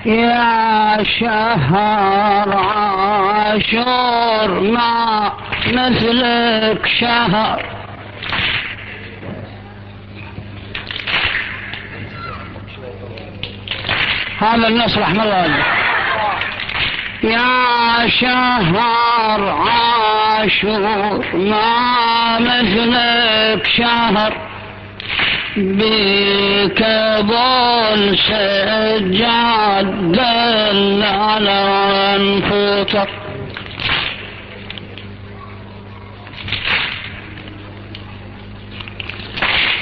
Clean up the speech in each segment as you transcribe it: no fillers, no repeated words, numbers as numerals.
يا شهر عاشور ما مثلك شهر. هذا النص رحمه الله عليه. يا شهر عاشور ما مثلك شهر، بكبول سجاد دل على انفطر.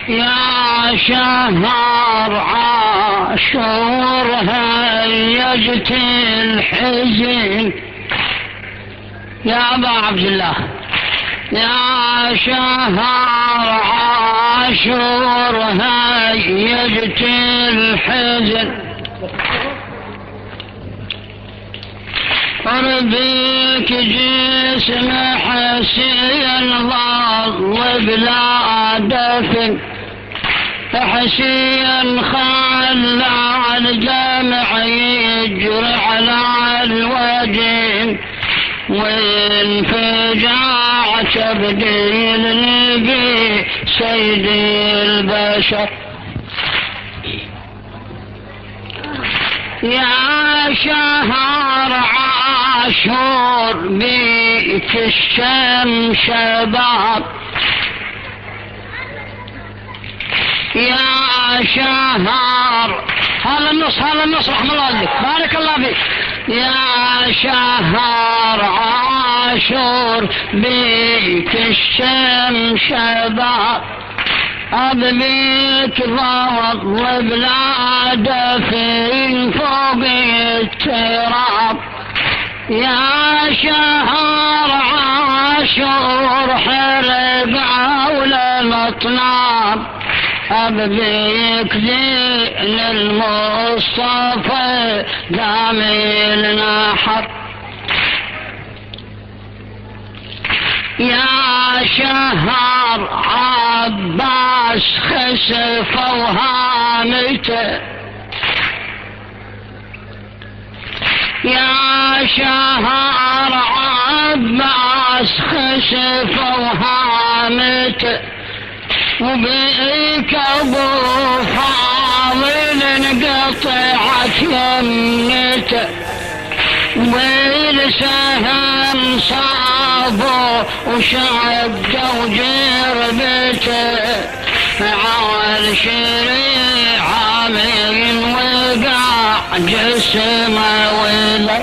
يا شهر عاشور هيجت الحزن يا أبا عبد الله. يا شهر عاشور هيجت الحزن، قربك جسم حسين ظل بلا دفن، حسين خلى الجمع يجري على الوجه، وانفجاع تبديل النبي سيد البشر. يا شهر عاشور بيك الشمس شباب، يا شهر هذا النص رحمه الله عليك بارك الله فيك. يا شهر عاشور بيك الشمس شباب، أبيك ظل بلا دفن فوق التراب. يا شهر عاشور حرب عولى الأطناب، أبيك دين المصطفى دامي النحر. يا شهر عباس خسف وهامته، يا شهر عباس خسف وهامته، وبيك ابو فاضل انقطعت يمنته، والسهم صابه وشقه وجربته، عال شريعه من وقع جسمه وله.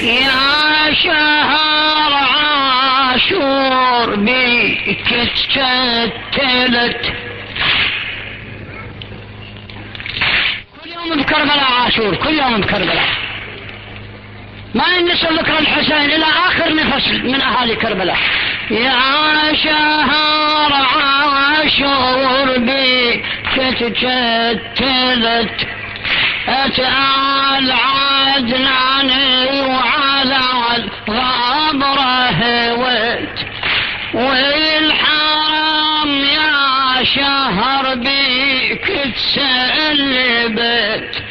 يا شهر عاشور بيك تشتلت، كل يوم بكربلاء عاشور، كل يوم بكربلاء، ما ينسى ذكر الحسين الى اخر نفس من اهالي كربلاء. يا شهر عاشور بيك تشتلت، اتعال عدناني وعلى الغابره هويت، والحرام يا شهر بيك تسلبت،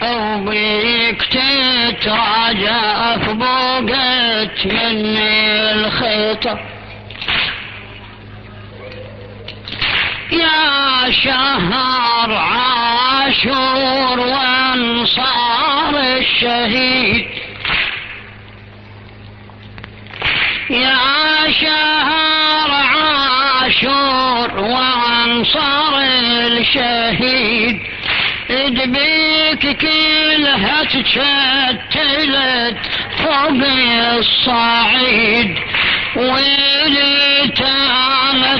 وبيك تتراجع في بوقت مني الخيطة. يا شهر عاشور وانصار الشهيد، يا شهر عاشور وانصار الشهيد، ادبيك كلها تشتلت فوق الصعيد، واليتامى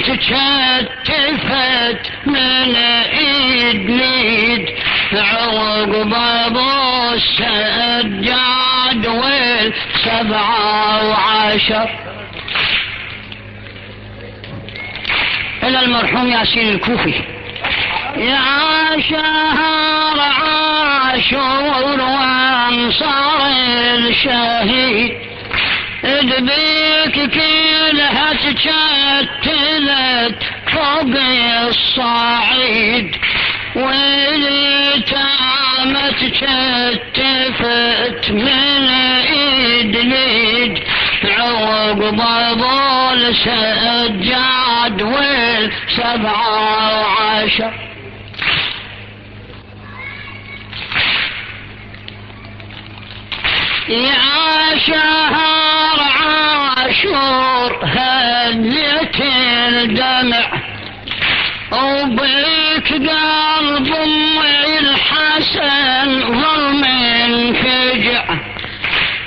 تشتفت من ايد ليد، عقب ابو السجاد وال17 الى المرحوم ياسين الكوفي. يا شهر عاشور وانصار الشهيد، ادبيك كلها تشتلت فوق الصعيد، واليتامى تكتفت من ايد ليد عقب ابو السجاد وال17. يا شهر عاشور هديت الدمع وبيك قلب امي الحسن ظلم فجع.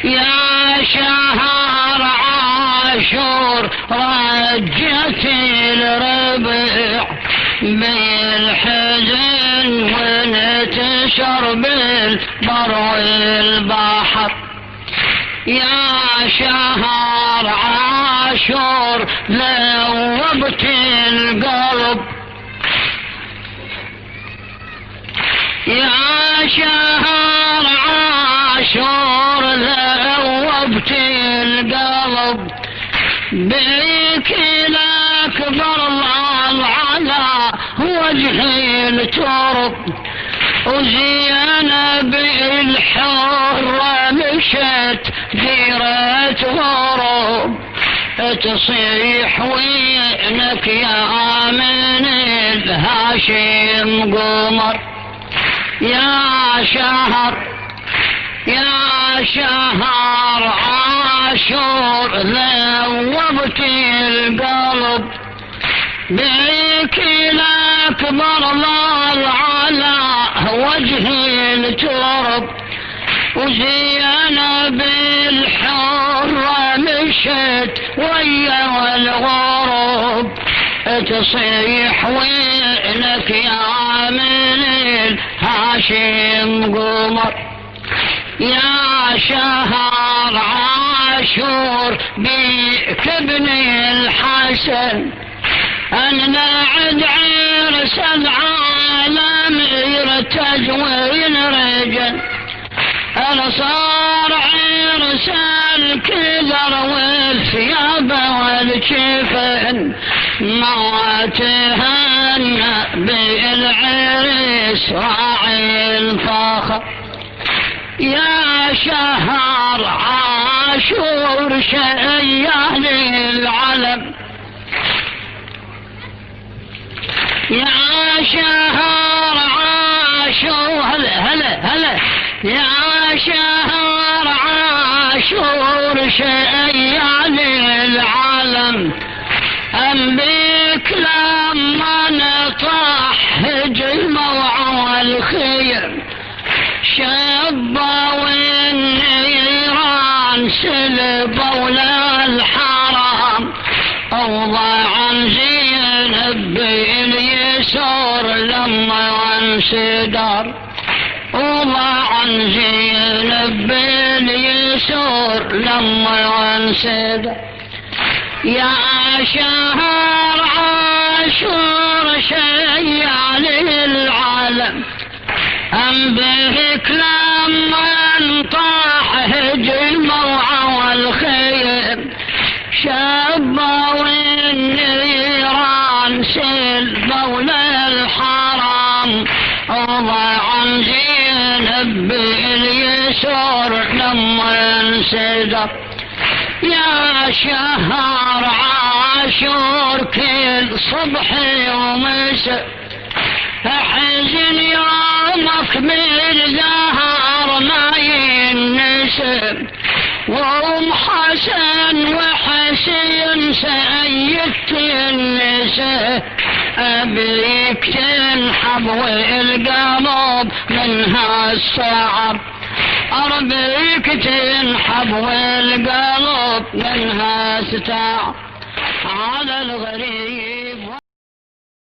يا شهر عاشور رجت الربع بالحزن وانتشر بالبر والبحر. يا شهر عاشور ذوبت القلب. يا شهر عاشور ذوبت القلب بيك الأكبر ظل على وجه الترب. وزينب الحرة مشت ديرة غروب تصيح وينك يا من الهاشم قمر. يا شهر عاشور ذوبت القلب بيك الأكبر ظل على وجه الترب. وزينب الحرة مشت ويا الغروب تصيح وينك يا من الهاشم قمر. يا شهر عاشور بيك ابن الحسن أنا عد عرس العالم يرتج وينرجل. أنا صار عرس الكدر والثياب والجفن ما تهنى بالعرس راعي الفخر. يا شهر عاشور شيال العلم. يا شهر عاشور هلا يا شهر عاشور شيال العالم أنبيك لما نطاح هجمة والخير شبوا النيران سلبوا للحرام أوضع زينب باليسار لما انسدر. وضع زينب باليسار لما انسدر. يا شهر عاشور شيال العالم أنبهك لما انطاح هجمة والخير شبوا النيران سلبوا للحرام وضع زينب باليسار لما انسدر. يا شهر عاشور كل صبح ومساء حزن يومك بالزهر ما ينسب. وام حسن وحسين سيدت النساء أبيك تنحب والقلب منها الصعب. أربيك تنحب والقلب منها ستاع على الغريب.